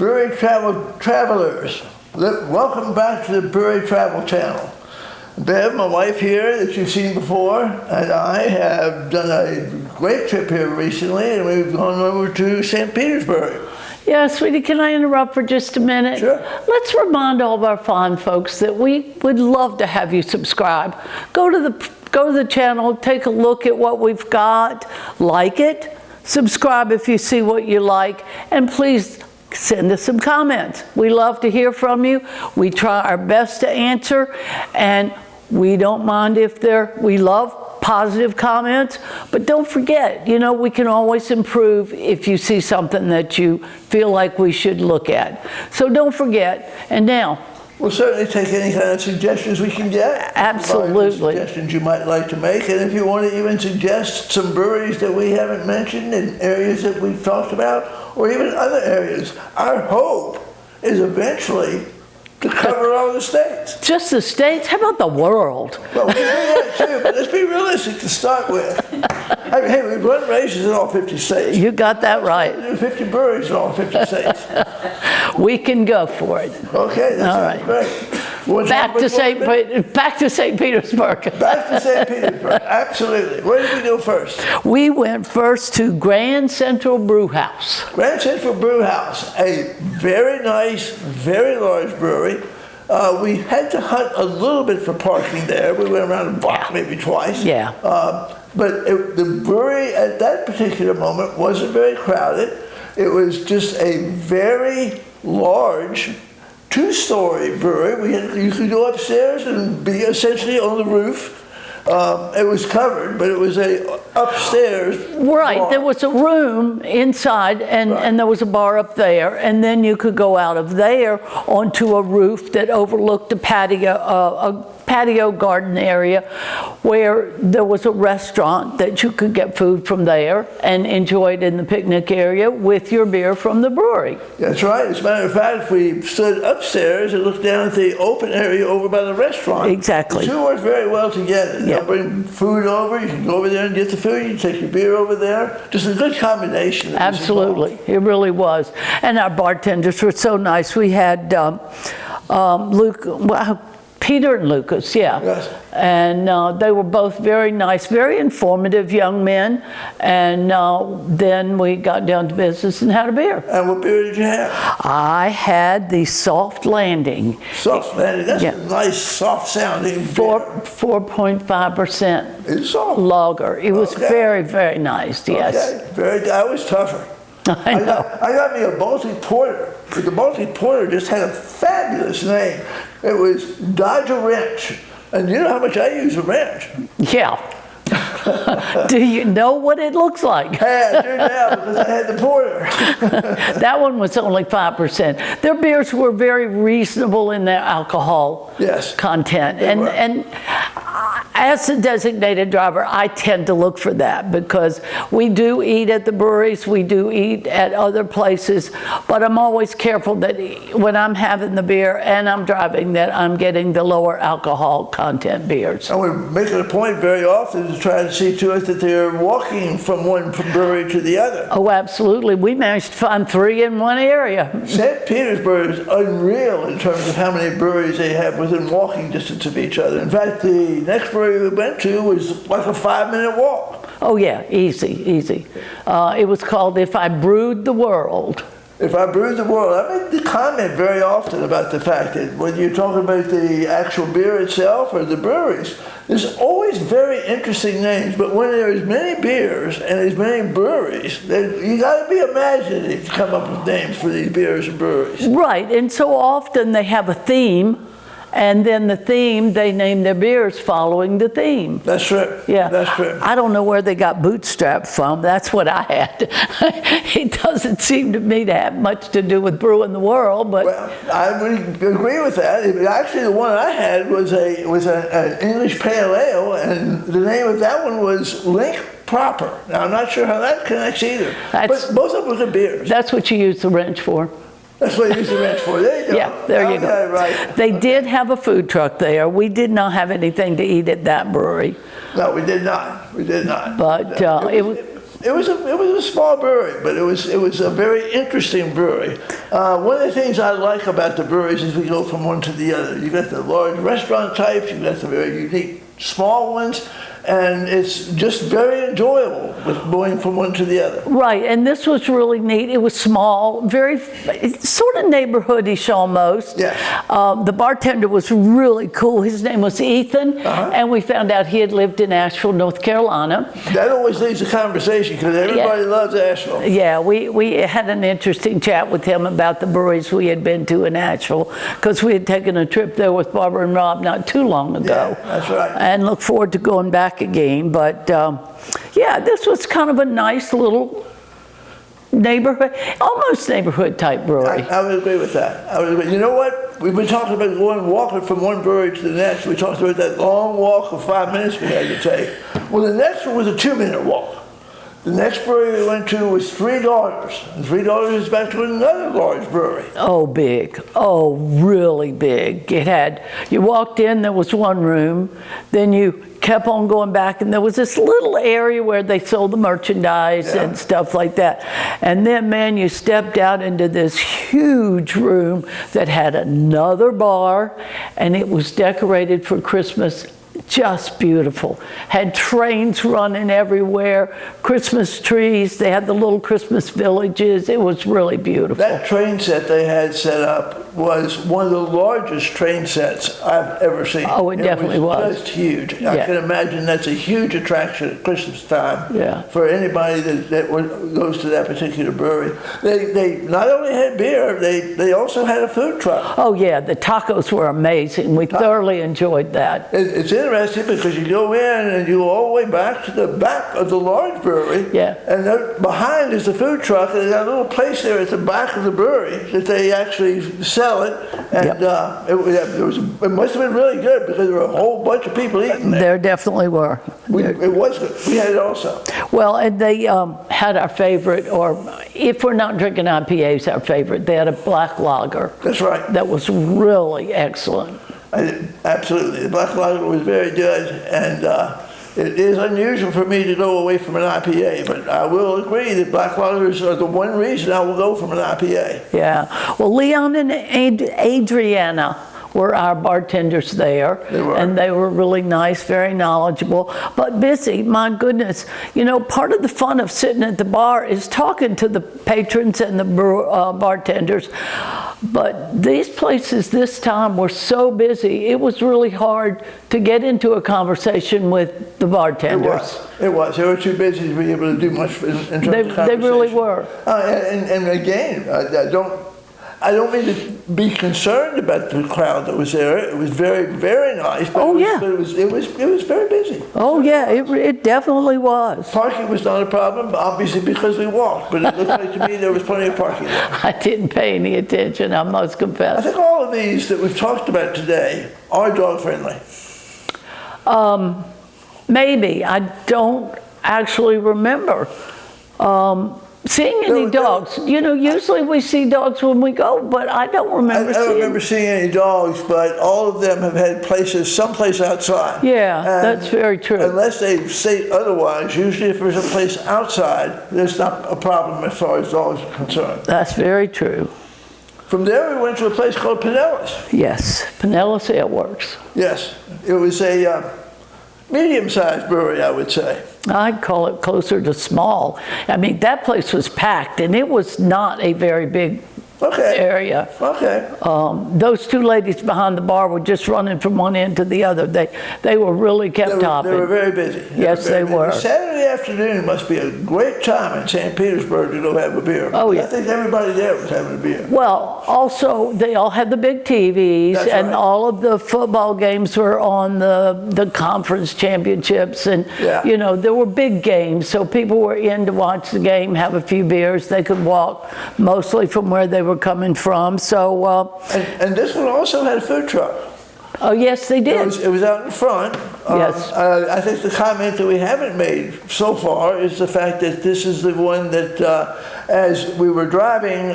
Brewery Travelers, welcome back to the Brewery Travel Channel. Bev, my wife here that you've seen before, and I have done a great trip here recently, and we've gone over to St. Petersburg. Yeah, sweetie, can I interrupt for just a minute? Sure. Let's remind all of our fine folks that we would love to have you subscribe. Go to the channel, take a look at what we've got, like it, subscribe if you see what you like, and please send us some comments. We love to hear from you. We try our best to answer, and we don't mind if we love positive comments, but don't forget, you know, we can always improve if you see something that you feel like we should look at. So don't forget, and now, we'll certainly take any kind of suggestions we can get. Absolutely. Suggestions you might like to make, and if you want to even suggest some breweries that we haven't mentioned in areas that we've talked about, or even other areas, our hope is eventually to cover all the states. just the states? How about the world? Well, we can do that too, but let's be realistic to start with. Hey, we've run races in all 50 states. You got that right. 50 breweries in all 50 states. We can go for it. Okay, that's All right. great. Back to St. Petersburg. Back to St. Petersburg, absolutely. Where did we go first? We went first to Grand Central Brewhouse. Grand Central Brewhouse, a very nice, very large brewery. We had to hunt a little bit for parking there. We went around the block maybe twice. Yeah. But the brewery at that particular moment wasn't very crowded. It was just a very large two-story brewery. You could go upstairs and be essentially on the roof. It was covered, but it was a upstairs Right, bar. there was a room inside, and there was a bar up there, and then you could go out of there onto a roof that overlooked a patio garden area where there was a restaurant that you could get food from there and enjoy it in the picnic area with your beer from the brewery. That's right. As a matter of fact, if we stood upstairs and looked down at the open area over by the restaurant, Exactly. the two work very well together. Yeah. They'll bring food over, you can go over there and get the food, you can take your beer over there. Just a good combination. Absolutely, it really was. And our bartenders were so nice. We had Peter and Lucas, yeah. Yes. And they were both very nice, very informative young men. And then we got down to business and had a beer. And what beer did you have? I had the Soft Landing. Soft Landing. That's Yeah. a nice, soft sounding beer. 4.5% It's soft. lager. It was Okay. very, very nice, yes. Okay. I was tougher. I know. I got me a Baltic Porter, but the Baltic Porter just had a fabulous name. It was Dodge a Wrench. And you know how much I use a wrench. Yeah. Do you know what it looks like? Hey, I do now because I had the porter. That one was only 5%. Their beers were very reasonable in their alcohol Yes, content. they were. And as a designated driver, I tend to look for that because we do eat at the breweries, we do eat at other places, but I'm always careful that when I'm having the beer and I'm driving that I'm getting the lower alcohol content beers. And we're making a point very often to try to see to it that they're walking from one brewery to the other. Oh, absolutely. We managed to find 3 in one area. St. Petersburg is unreal in terms of how many breweries they have within walking distance of each other. In fact, the next brewery we went to was like a 5-minute walk. Oh yeah, easy. It was called IfIBrewedtheWorld. IfIBrewedtheWorld. I make the comment very often about the fact that when you're talking about the actual beer itself or the breweries, there's always very interesting names, but when there's many beers and there's many breweries, you got to be imaginative to come up with names for these beers and breweries. Right, and so often they have a theme, and then the theme, they name their beers following the theme. That's true. Yeah, That's true. I don't know where they got Bootstrap from. That's what I had. It doesn't seem to me to have much to do with Brewing the World, but Well, I would agree with that. Actually, the one I had was an English Pale Ale, and the name of that one was Link Proper. Now, I'm not sure how that connects either. But both of them were good beers. that's what you use the wrench for. That's what I use the wrench for. There you go. Yeah, there you go. Okay, right. They did have a food truck there. We did not have anything to eat at that brewery. No, we did not. We did not. But It was a small brewery, but it was a very interesting brewery. One of the things I like about the breweries is we go from one to the other. You got the large restaurant types, you got the very unique small ones, and it's just very enjoyable with going from one to the other. Right, and this was really neat. It was small, very sort of neighborhoodish almost. Yes. The bartender was really cool. His name was Ethan, and we found out he had lived in Asheville, North Carolina. That always leads a conversation because everybody loves Asheville. Yeah, we had an interesting chat with him about the breweries we had been to in Asheville because we had taken a trip there with Barbara and Rob not too long ago. Yeah, that's right. And look forward to going back again. But yeah, this was kind of a nice little neighborhood, almost neighborhood type brewery. I would agree with that. You know what? We've been talking about walking from one brewery to the next. We talked about that long walk of 5 minutes we had to take. Well, the next one was a 2-minute walk. The next brewery we went to was Three Daughters. And Three Daughters is back to another large brewery. Oh, big. Oh, really big. It had, you walked in, there was one room, then you kept on going back, and there was this little area where they sold the merchandise and stuff like that. And then, man, you stepped out into this huge room that had another bar, and it was decorated for Christmas. Just beautiful. Had trains running everywhere, Christmas trees. They had the little Christmas villages. It was really beautiful. That train set they had set up was one of the largest train sets I've ever seen. Oh, it definitely was. Just huge. I can imagine that's a huge attraction at Christmas time for anybody that goes to that particular brewery. They not only had beer, they also had a food truck. Oh, yeah. The tacos were amazing. We thoroughly enjoyed that. It's interesting because you go in and you go all the way back to the back of the large brewery. Yeah. And there behind is the food truck, and they got a little place there at the back of the brewery that they actually sell it. And it must have been really good because there were a whole bunch of people eating there. There definitely were. It was good. We had it also. Well, and they had our favorite, or if we're not drinking IPAs, our favorite. They had a black lager. That's right. That was really excellent. Absolutely. The black lager was very good, and it is unusual for me to go away from an IPA, but I will agree that black lagers are the one reason I will go from an IPA. Yeah. Well, Leon and Adriana were our bartenders there. They were. And they were really nice, very knowledgeable, but busy. My goodness. You know, part of the fun of sitting at the bar is talking to the patrons and the bartenders. But these places this time were so busy, it was really hard to get into a conversation with the bartenders. It was. They were too busy to be able to do much in terms of conversation. They really were. And again, I don't mean to be concerned about the crowd that was there. It was very, very nice. But it was very busy. Oh yeah, it definitely was. Parking was not a problem, obviously because we walked. But it looked like to me there was plenty of parking there. I didn't pay any attention, I must confess. I think all of these that we've talked about today are dog friendly. Maybe. I don't actually remember seeing any dogs. You know, usually we see dogs when we go, but I don't remember I don't remember seeing any dogs, but all of them have had someplace outside. Yeah, that's very true. Unless they state otherwise, usually if there's a place outside, there's not a problem as far as dogs are concerned. That's very true. From there, we went to a place called Pinellas. Yes, Pinellas Ale Works. Yes, it was a medium-sized brewery, I would say. I'd call it closer to small. I mean, that place was packed, and it was not a very big area. Okay. Those two ladies behind the bar were just running from one end to the other. They were really kept hopping. They were very busy. Yes, they were. Saturday afternoon must be a great time in St. Petersburg to go have a beer. Oh, yeah. I think everybody there was having a beer. Well, also, they all had the big TVs, and all of the football games were on the conference championships, and, you know, there were big games, so people were in to watch the game, have a few beers. They could walk mostly from where they were coming from. So and this one also had a food truck. Oh yes, they did. It was out in front. Yes. I think the comment that we haven't made so far is the fact that this is the one that as we were driving,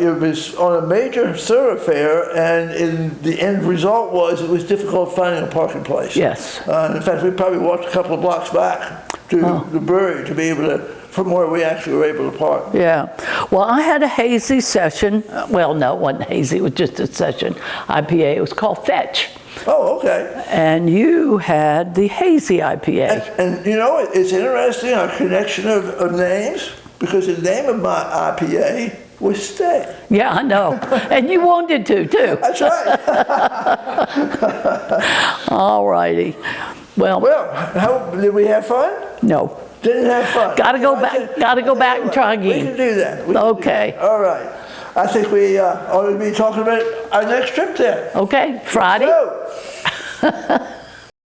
it was on a major thoroughfare, and the end result was it was difficult finding a parking place. Yes. In fact, we probably walked a couple of blocks back to the brewery to be able to from where we actually were able to park. Yeah. Well, I had a hazy session. Well, no, it wasn't hazy. It was just a session IPA. It was called Fetch. Oh, okay. And you had the hazy IPA. And you know, it's interesting, our connection of names, because the name of my IPA was Stay. Yeah, I know. And you wanted to, too. That's right. All righty. Well, Did we have fun? no. Didn't have fun. Got to go back. Got to go back and try We again. can do that. We can do Okay. that. All right. I think we ought to be talking about our next trip then. Okay, Friday. So.